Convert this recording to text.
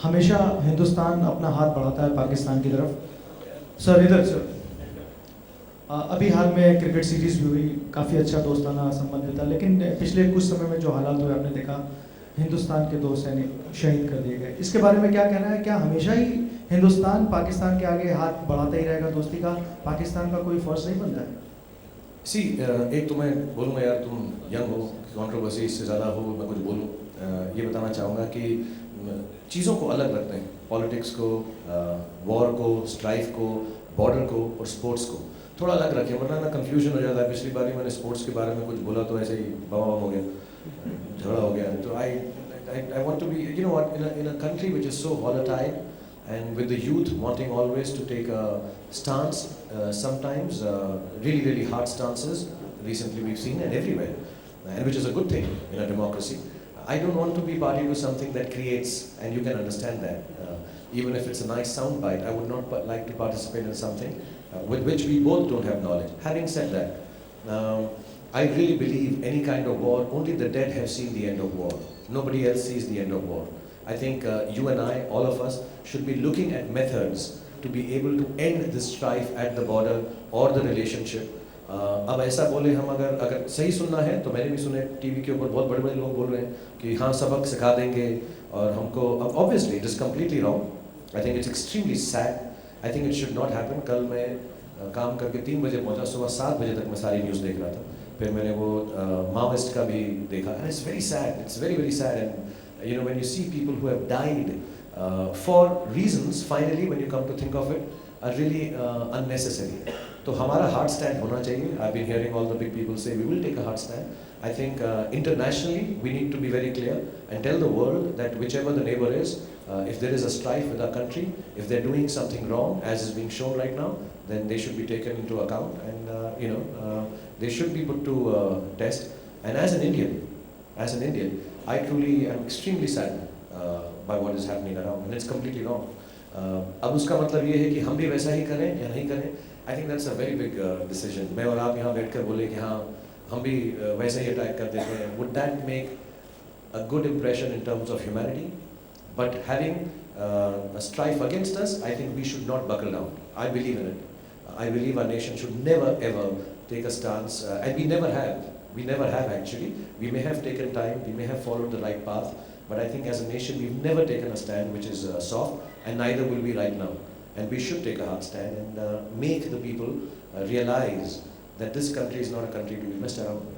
हमेशा हिंदुस्तान अपना हाथ बढ़ाता है पाकिस्तान की तरफ। सर इधर सर, अभी हाल में क्रिकेट सीरीज़ भी हुई, काफ़ी अच्छा दोस्ताना संबंध भी था, लेकिन पिछले कुछ समय में जो हालात हुए आपने देखा, हिंदुस्तान के 2 सैनिक शहीद कर दिए गए। इसके बारे में क्या कहना है? क्या हमेशा ही हिंदुस्तान पाकिस्तान के आगे हाथ बढ़ाता ही रहेगा दोस्ती का? पाकिस्तान का कोई फ़र्ज नहीं बनता है? सी एक तो मैं बोलूँगा यार, तुम यंग हो, कंट्रोवर्सी इससे ज़्यादा हो, मैं कुछ बोलूँ। ये बताना चाहूँगा कि चीज़ों को अलग रखते हैं, पॉलिटिक्स को, वॉर को, स्ट्राइफ को, बॉर्डर को और स्पोर्ट्स को थोड़ा अलग रखें, वरना ना कंफ्यूजन हो जाता है। पिछली बार मैंने स्पोर्ट्स के बारे में कुछ बोला तो ऐसे ही बम हो गया, झगड़ा हो गया। तो I want to be, you know what, in a country which is so volatile and with the youth wanting always to take a stance, sometimes really really hard stances recently we've seen and everywhere, and which is a good thing in a democracy. I don't want to be party to something that creates, and you can understand that, even if it's a nice sound bite, I would not like to participate in something with which we both don't have knowledge. Having said that, I really believe any kind of war, only the dead have seen the end of war. Nobody else sees the end of war. I think you and I, all of us, should be looking at methods to be able to end this strife at the border or the relationship. अब ऐसा बोले हम, अगर सही सुनना है तो मैंने भी सुने टीवी के ऊपर बहुत बड़े बड़े लोग बोल रहे हैं कि हाँ सबक सिखा देंगे और हमको, अब obviously it is completely wrong. I think it's extremely sad. I think it should not happen. कल मैं काम करके 3 बजे पहुंचा, सुबह 7 बजे तक मैं सारी न्यूज़ देख रहा था। फिर मैंने वो माओइस्ट का भी देखा, and it's very sad, it's very very sad. And you know, when you see people who have died for reasons, finally when you come to think of it, are really unnecessary. तो हमारा hard stand होना चाहिए. I've been hearing all the big people say we will take a hard stand. I think internationally we need to be very clear and tell the world that whichever the neighbor is, if there is a strife with our country, if they're doing something wrong as is being shown right now, then they should be taken into account, and they should be put to test. And as an Indian, I truly am extremely saddened by what is happening around, and it's completely wrong. अब उसका मतलब ये है कि हम भी वैसा ही करें या नहीं करें. I think that's a very big decision. मैं और आप यहाँ बैठकर बोले कि हाँ हम भी वैसा ही अटैक कर देते हैं. Would that make a good impression in terms of humanity? But having a strife against us, I think we should not buckle down. I believe in it. I believe our nation should never ever take a stance, and we never have. We never have actually. We may have taken time, we may have followed the right path, but I think as a nation we've never taken a stand which is soft, and neither will we right now. And we should take a hard stand and make the people realize that this country is not a country to be messed around.